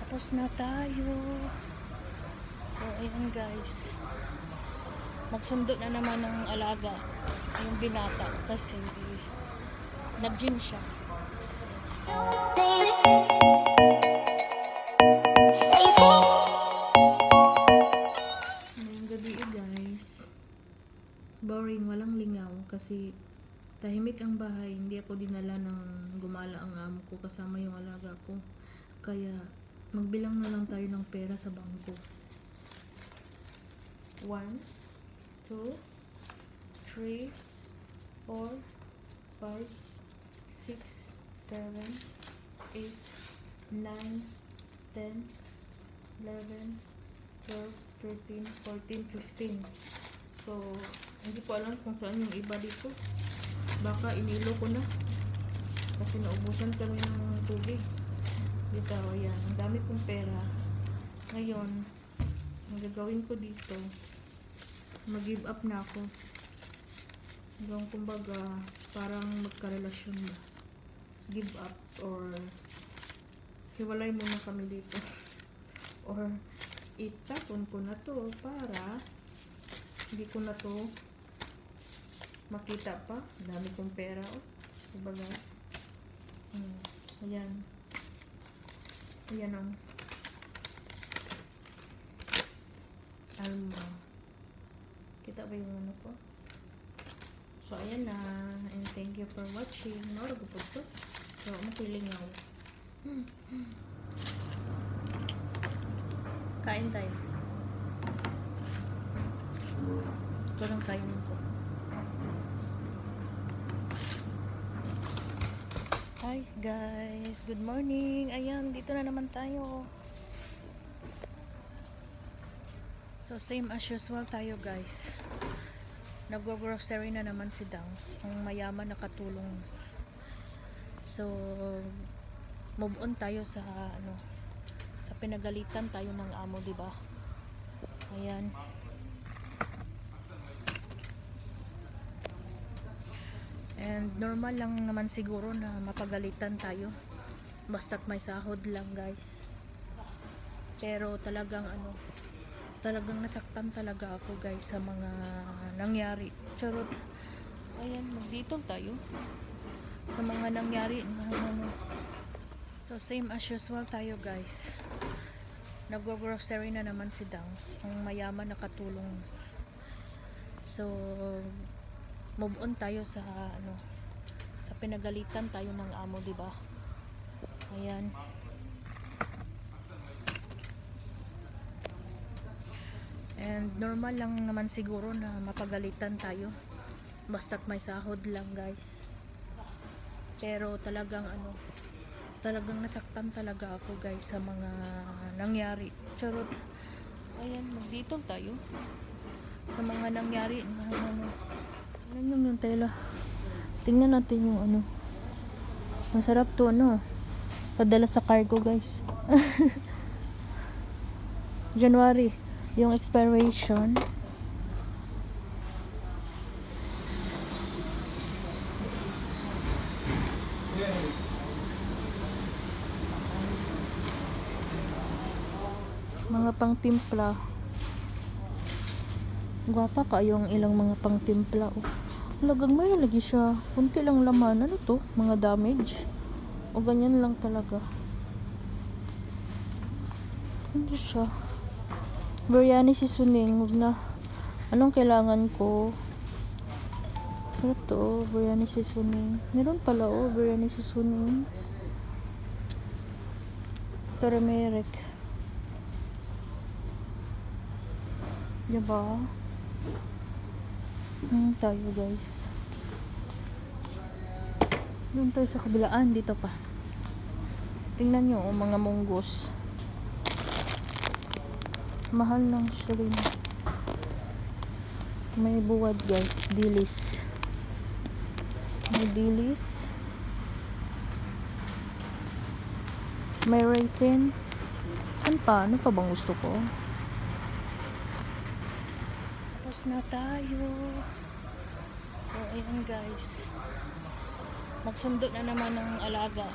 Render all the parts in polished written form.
Tapos na tayo. So, ayan guys. Magsundo na naman ng alaga. Yung binata. Kasi nag-gym siya. Ngayong gabi guys. Boring. Walang lingaw. Kasi tahimik ang bahay. Hindi ako dinala ng gumala ang amo ko kasama yung alaga ko. Kaya magbilang na lang tayo ng pera sa bangko. 1, 2, 3, 4, 5, 6, 7, 8, 9, 10, 11, 12, 13, 14, 15. So, hindi ko alam kung saan yung iba dito. Baka inilo ko na. Kasi naubusan kami ng tubig. Dito, ayan. Ang dami kong pera. Ngayon, ang gagawin ko dito, mag-give up na ako. Hanggang kumbaga, parang magkarelasyon ba. Give up or hiwalay muna kami dito. Or itapon ko na to para hindi ko na to makita pa. Dami kong pera. Oh. Diba guys? Ayan. Ayan ang alma. Kita ba yung ano ko? So, ayan na. And thank you for watching. Naragupod to. So, makiling ako. Kain tayo. Ito lang kainin ko. Hi guys. Good morning. Ayan, dito na naman tayo. So, same as usual tayo guys. Nagwo-grocery na naman si Dance. Ang mayaman nakatulong. So, move on tayo sa ano, sa pinagalitan tayo ng amo, di ba? Ayan. And normal lang naman siguro na mapagalitan tayo. Basta't may sahod lang, guys. Pero talagang ano, talagang nasaktan talaga ako guys sa mga nangyari. Charot. Ayan, magdito tayo sa mga nangyari na ano. So same as usual tayo guys. Nagwo-grocery na naman si Dance. Ang mayaman nakatulong. So move on tayo sa ano, sa pinagalitan tayo ng amo, di ba? Ayan. And normal lang naman siguro na mapagalitan tayo. Basta't may sahod lang, guys. Pero talagang ano, talagang nasaktan talaga ako, guys, sa mga nangyari. Charot. Ayan, magdito tayo sa mga nangyari na ano. Ano yung tela? Tingnan natin yung ano. Masarap to, ano? Padala sa cargo, guys. January yung expiration. Mga pangtimpla. Gwapa kayong ilang mga pangtimpla. Oh. Lagang may lagi siya. Kunti lang laman. Ano to? Mga damage. O ganyan lang talaga. Ano siya? Biryani seasoning. Huwag na. Anong kailangan ko? Ito. Biryani seasoning. Meron pala oh. Biryani seasoning. Turmeric. Diba? Tayo guys. Doon tayo sa kabilaan. Dito pa. Tingnan nyo oh, mga munggos. Mahal lang siya rin. May buwad guys. Dilis. May dilis. May raisin. Saan pa? Ano pa bang gusto ko? Tapos na tayo. So ayan guys. Magsundo na naman ng alaga.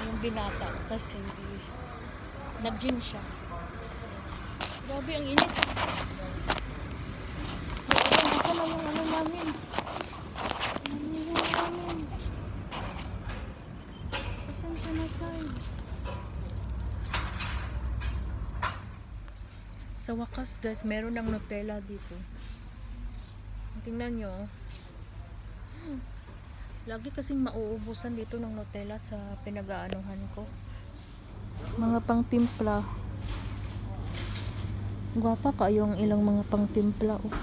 Yung binata. Kasi Nag-gym siya. Grabe ang init. So, ayun, nasaan na yung ano namin? Saan siya nasaan? Sa wakas guys, meron ng Nutella dito. Tingnan nyo. Lagi kasing mauubusan dito ng Nutella sa pinag-aanuhan ko. Mga pang-timpla. Gwapa kayong ilang mga pang-timpla. Oh.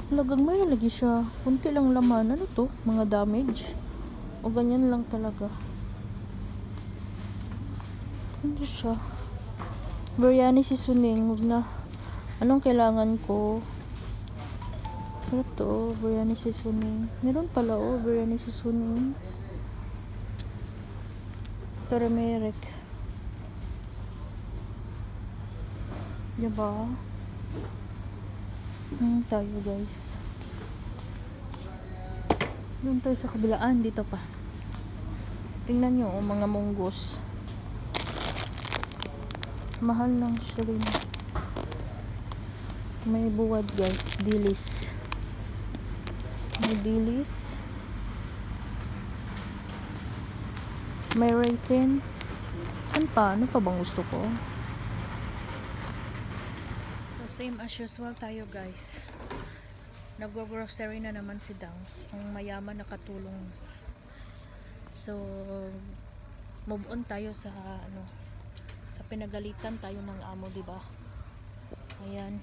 Talagang may lagi siya. Kunti lang laman. Ano to? Mga damage. O ganyan lang talaga. Ano siya? Biryani seasoning. Huwag na. Anong kailangan ko? Ito, biryani seasoning. Meron pala biryani seasoning. Turmeric. Diba? Tayo guys. Doon tayo sa kabilaan. Dito pa. Tingnan nyo, mga munggos. Mahal lang siya rin. May buwad guys. Dilis. May dilis. May raisin. Saan pa? Ano pa bang gusto ko? So, same as usual tayo guys. Nagwo-grocery na naman si Dance. Ang mayaman nakatulong. So, move on tayo sa ano, sa pinagalitan tayo ng amo, di ba? Ayan.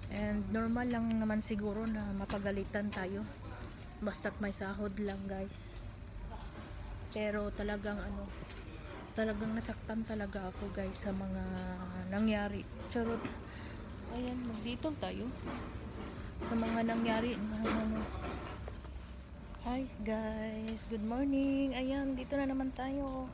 And normal lang naman siguro na mapagalitan tayo. Basta't may sahod lang, guys. Pero talagang ano, talagang nasaktan talaga ako, guys, sa mga nangyari. Charot. Ayan, magdito tayo. Sa mga nangyari na ano. Hi guys, good morning. Ayan, dito na naman tayo.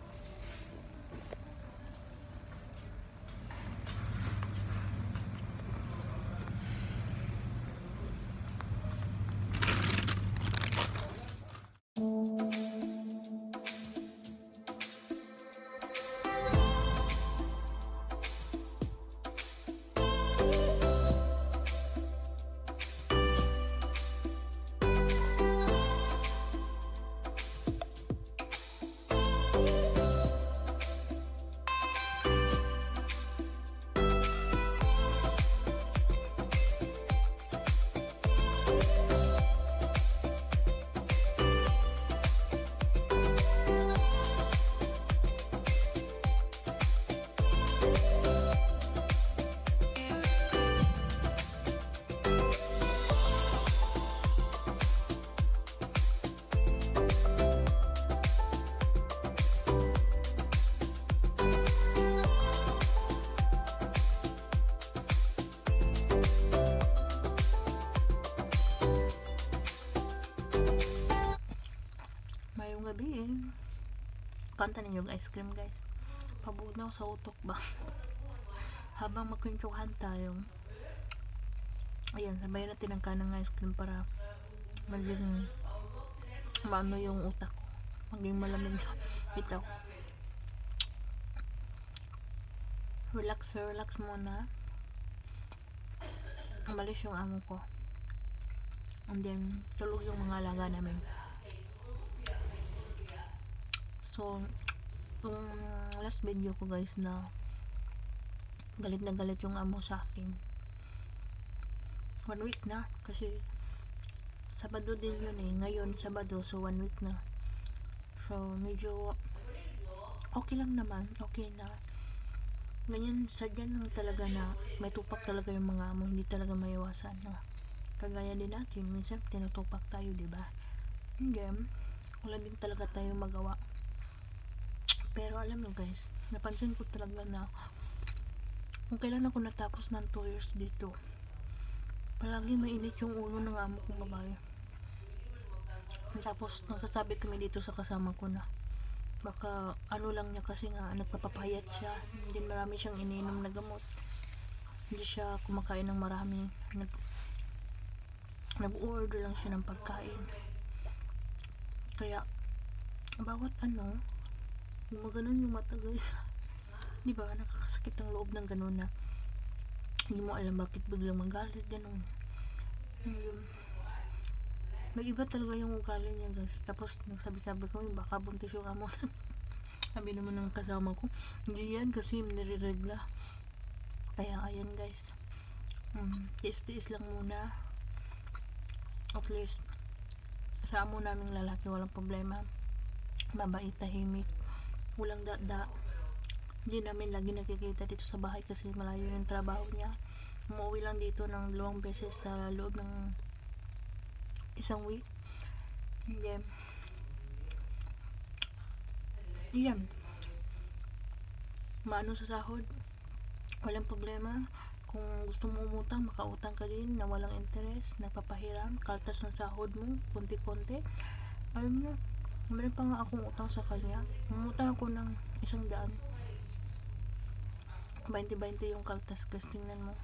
Mayong gabi kanta ninyo yung ice cream guys. Pabunaw sa utok ba. Habang magkwentuhan tayo, ayan, sabayan natin ang kanang ice cream para maging maano yung utak ko, maging malamig. Bitaw, relax muna. Umalis yung amo ko, and then tulog yung mga alaga namin. So, yung last video ko guys na galit na galit yung amo sa akin, 1 week na, kasi Sabado din yun ngayon Sabado, so 1 week na. So medyo okay lang naman, okay na. Ganyan, sadya lang talaga na may tupak talaga yung mga amo, hindi talaga maiwasan na kagaya din natin, minsan tinutupak tayo, diba? Hindi, wala din talaga tayo magawa. Pero alam mo guys, napansin ko talaga na kung kailan ako natapos ng 2 years dito, palagi mainit yung ulo ng amo kong babae. Tapos nagsasabi kami dito sa kasama ko na baka ano lang niya, kasi nga nagpapapayat siya, hindi marami siyang iniinom na gamot, hindi siya kumakain ng marami, nag-order lang siya ng pagkain, kaya bawat ano, gumaganon yung mata guys. Di ba nakakasakit ang loob ng ganun na hindi mo alam bakit biglang magalit ganun. Yung, may iba talaga yung ugali niya guys. Tapos nagsabi-sabi ko baka buntis yung amo. Sabi naman ng kasama ko, hindi yan kasi nire-regla. Kaya ayan guys, tiis-tiis lang muna. At least sa amo naming lalaki walang problema, mabait, tahimik, walang dada. Hindi namin lagi nakikita dito sa bahay kasi malayo yung trabaho niya. Umuwi lang dito ng 2 beses sa loob ng isang week. Hindi, yan, maano sa sahod, walang problema. Kung gusto mo umutang, makautang ka din na walang interest, nagpapahiram, kaltas ng sahod mo, konti-konti. Alam mo, meron pa nga akong utang sa kanya. Umutang ako ng 100. 20-20 yung kaltas, guys, tingnan mo.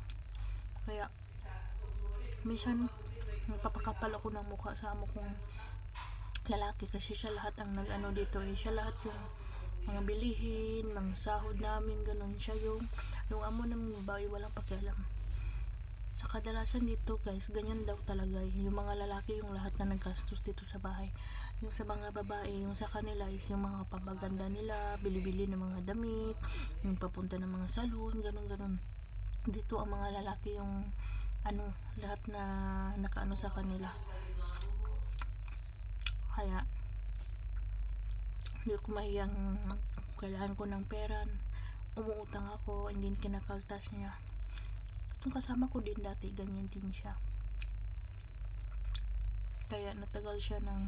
Kaya, minsan, nagpapakapal ako ng mukha sa amo kong lalaki kasi siya lahat ang nag-ano dito eh. Siya lahat yung mga bilihin, mga sahod namin, ganun. Siya yung amo ng babae, walang pakialam. Sa kadalasan dito guys, ganyan daw talaga eh. Yung mga lalaki yung lahat na naggastos dito sa bahay. Yung sa mga babae, yung sa kanila is yung mga pampaganda nila, bili-bili ng mga damit, yung papunta ng mga salon, ganun-ganun. Dito ang mga lalaki yung ano, lahat na nakaano sa kanila. Kaya hindi ko mahiyang kailangan ko ng pera, umuutang ako, hindi kinakaltas niya. Yung kasama ko din dati, ganyan din siya. Kaya natagal siya ng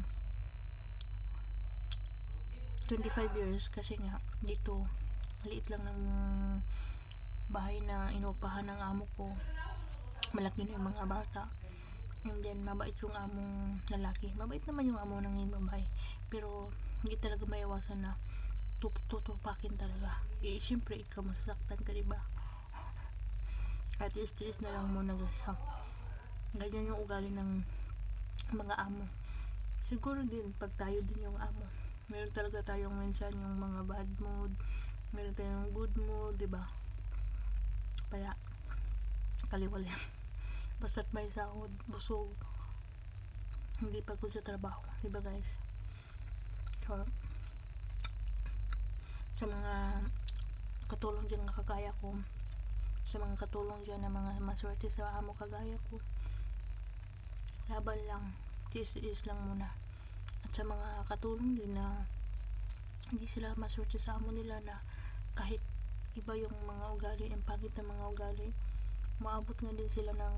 25 years kasi nga dito maliit lang ng bahay na inupahan ng amo ko, malaki na yung mga bata, and then mabait yung among lalaki, mabait naman yung amo ng babae, pero hindi talaga maiwasan na tutupakin talaga. Siyempre ikaw masasaktan ka, diba? At tiis na lang muna guys, ha? Ganyan yung ugali ng mga amo. Siguro din pag tayo din yung amo, meron talaga tayong minsan yung mga bad mood, meron tayong good mood, diba? Kaya kaliwala yan. Basta't may sahod, busog, hindi pagod sa trabaho, diba guys? So, sa mga katulong dyan na kagaya ko, sa mga katulong dyan na mga maswerte sa amo kagaya ko, laban lang, tiis lang muna. At sa mga katulong din na hindi sila maswerte sa amo nila, na kahit iba yung mga ugali, ang pangit na mga ugali, maabot nga din sila ng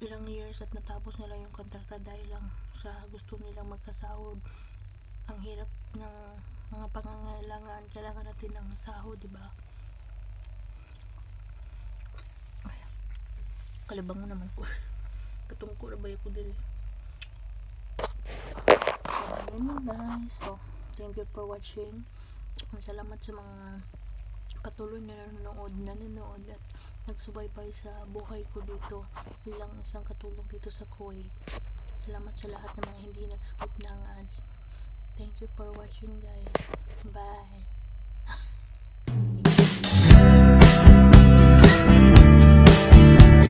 ilang years at natapos nila yung kontrata dahil lang sa gusto nilang magkasahod. Ang hirap ng mga pangangailangan, kailangan natin ng sahod, diba? Kalibang mo naman ko. Katungko na ba ko diri? Ayan guys, so thank you for watching. Salamat sa mga patuloy na nanonood at nagsubaybay sa buhay ko dito bilang isang katulong dito sa Kuwait. Salamat sa lahat ng mga hindi nag-skip ng ads. Thank you for watching guys. Bye.